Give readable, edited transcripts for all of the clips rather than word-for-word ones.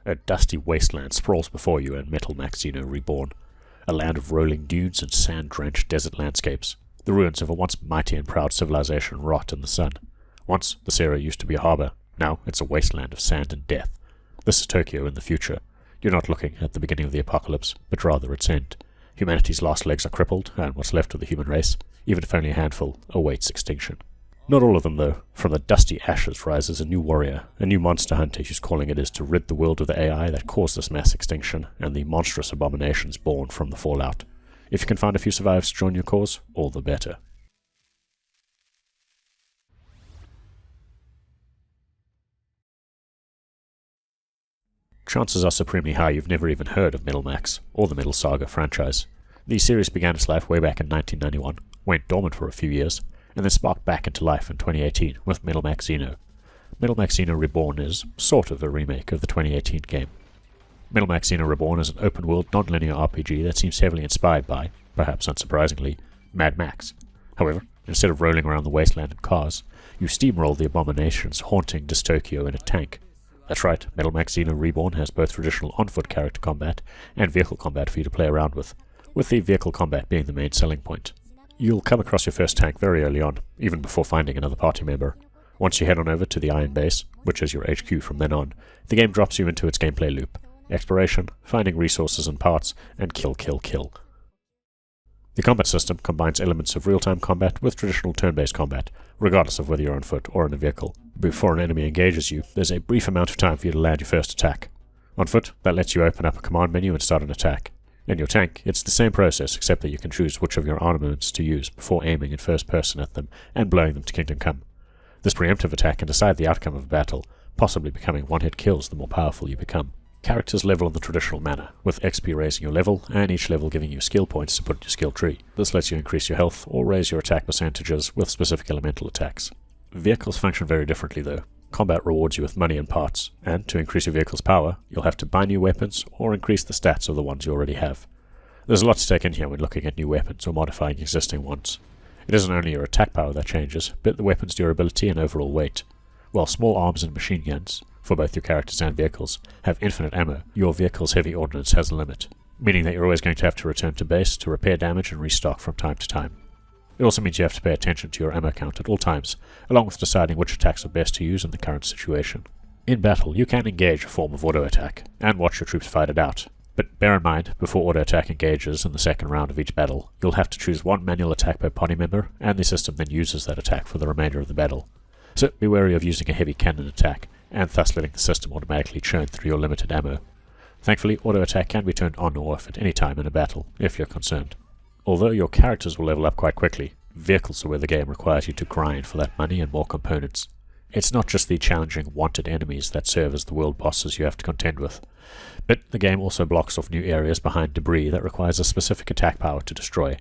A dusty wasteland sprawls before you in Metal Max Xeno Reborn, a land of rolling dunes and sand-drenched desert landscapes. The ruins of a once mighty and proud civilization rot in the sun. Once, this area used to be a harbor. Now it's a wasteland of sand and death. This is Tokyo in the future. You're not looking at the beginning of the apocalypse, but rather its end. Humanity's last legs are crippled, and what's left of the human race, even if only a handful, awaits extinction. Not all of them, though. From the dusty ashes rises a new warrior, a new monster hunter whose calling it is to rid the world of the AI that caused this mass extinction, and the monstrous abominations born from the fallout. If you can find a few survivors to join your cause, all the better. Chances are supremely high you've never even heard of Metal Max, or the Metal Saga franchise. The series began its life way back in 1991, went dormant for a few years, and then sparked back into life in 2018 with Metal Max Xeno. Metal Max Xeno Reborn is sort of a remake of the 2018 game. Metal Max Xeno Reborn is an open-world, non-linear RPG that seems heavily inspired by, perhaps unsurprisingly, Mad Max. However, instead of rolling around the wasteland in cars, you steamroll the abominations haunting Dystopia in a tank. That's right, Metal Max Xeno Reborn has both traditional on-foot character combat and vehicle combat for you to play around with the vehicle combat being the main selling point. You'll come across your first tank very early on, even before finding another party member. Once you head on over to the Iron Base, which is your HQ from then on, the game drops you into its gameplay loop. Exploration, finding resources and parts, and kill, kill, kill. The combat system combines elements of real-time combat with traditional turn-based combat, regardless of whether you're on foot or in a vehicle. Before an enemy engages you, there's a brief amount of time for you to land your first attack. On foot, that lets you open up a command menu and start an attack. In your tank, it's the same process, except that you can choose which of your armaments to use before aiming in first person at them and blowing them to Kingdom Come. This preemptive attack can decide the outcome of a battle, possibly becoming one-hit kills the more powerful you become. Characters level in the traditional manner, with XP raising your level, and each level giving you skill points to put in your skill tree. This lets you increase your health, or raise your attack percentages with specific elemental attacks. Vehicles function very differently though. Combat rewards you with money and parts, and to increase your vehicle's power, you'll have to buy new weapons, or increase the stats of the ones you already have. There's a lot to take in here when looking at new weapons or modifying existing ones. It isn't only your attack power that changes, but the weapon's durability and overall weight. While small arms and machine guns, for both your characters and vehicles, have infinite ammo, your vehicle's heavy ordnance has a limit, meaning that you're always going to have to return to base to repair damage and restock from time to time. It also means you have to pay attention to your ammo count at all times, along with deciding which attacks are best to use in the current situation. In battle, you can engage a form of auto-attack, and watch your troops fight it out. But bear in mind, before auto-attack engages in the second round of each battle, you'll have to choose one manual attack per party member, and the system then uses that attack for the remainder of the battle. So be wary of using a heavy cannon attack, and thus letting the system automatically churn through your limited ammo. Thankfully, auto-attack can be turned on or off at any time in a battle, if you're concerned. Although your characters will level up quite quickly, vehicles are where the game requires you to grind for that money and more components. It's not just the challenging wanted enemies that serve as the world bosses you have to contend with, but the game also blocks off new areas behind debris that requires a specific attack power to destroy,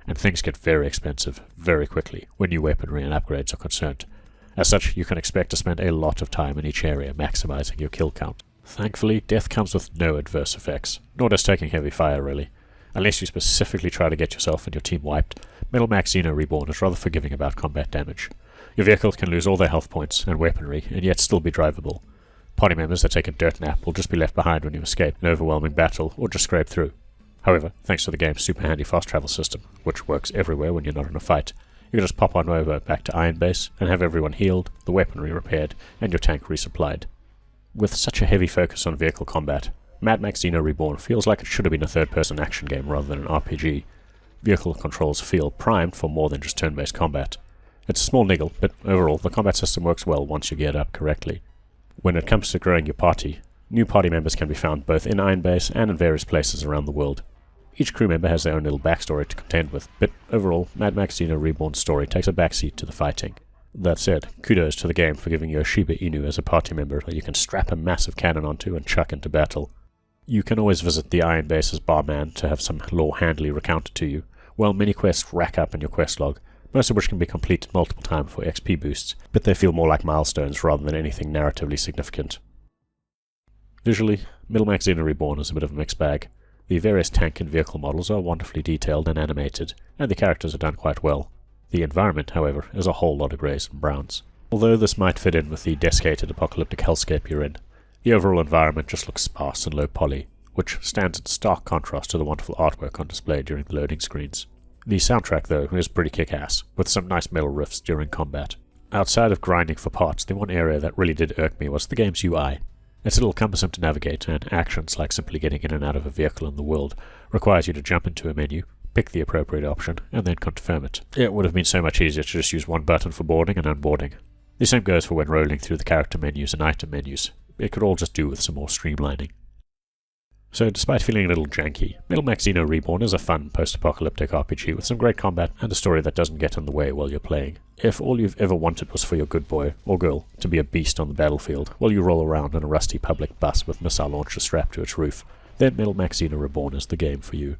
and things get very expensive very quickly when new weaponry and upgrades are concerned. As such, you can expect to spend a lot of time in each area maximizing your kill count. Thankfully, death comes with no adverse effects, nor does taking heavy fire really. Unless you specifically try to get yourself and your team wiped, Metal Max Xeno Reborn is rather forgiving about combat damage. Your vehicle can lose all their health points and weaponry, and yet still be drivable. Party members that take a dirt nap will just be left behind when you escape an overwhelming battle or just scrape through. However, thanks to the game's super handy fast travel system, which works everywhere when you're not in a fight, you can just pop on over back to Iron Base and have everyone healed, the weaponry repaired, and your tank resupplied. With such a heavy focus on vehicle combat, Mad Max Xeno Reborn feels like it should have been a third-person action game rather than an RPG. Vehicle controls feel primed for more than just turn-based combat. It's a small niggle, but overall the combat system works well once you gear it up correctly. When it comes to growing your party, new party members can be found both in Iron Base and in various places around the world. Each crew member has their own little backstory to contend with, but overall, Mad Max Xeno Reborn's story takes a backseat to the fighting. That said, kudos to the game for giving you a Shiba Inu as a party member that you can strap a massive cannon onto and chuck into battle. You can always visit the Iron Base's barman to have some lore handily recounted to you, while many quests rack up in your quest log, most of which can be completed multiple times for XP boosts, but they feel more like milestones rather than anything narratively significant. Visually, Metal Max Xeno Reborn is a bit of a mixed bag. The various tank and vehicle models are wonderfully detailed and animated, and the characters are done quite well. The environment, however, is a whole lot of greys and browns. Although this might fit in with the desiccated apocalyptic hellscape you're in, The overall environment just looks sparse and low poly, which stands in stark contrast to the wonderful artwork on display during the loading screens. The soundtrack, though, is pretty kick-ass, with some nice metal riffs during combat. Outside of grinding for parts, the one area that really did irk me was the game's UI. It's a little cumbersome to navigate, and actions like simply getting in and out of a vehicle in the world requires you to jump into a menu, pick the appropriate option, and then confirm it. It would have been so much easier to just use one button for boarding and unboarding. The same goes for when rolling through the character menus and item menus. It could all just do with some more streamlining. So despite feeling a little janky, Metal Max Xeno Reborn is a fun post-apocalyptic RPG with some great combat and a story that doesn't get in the way while you're playing. If all you've ever wanted was for your good boy, or girl, to be a beast on the battlefield while you roll around in a rusty public bus with missile launchers strapped to its roof, then Metal Max Xeno Reborn is the game for you.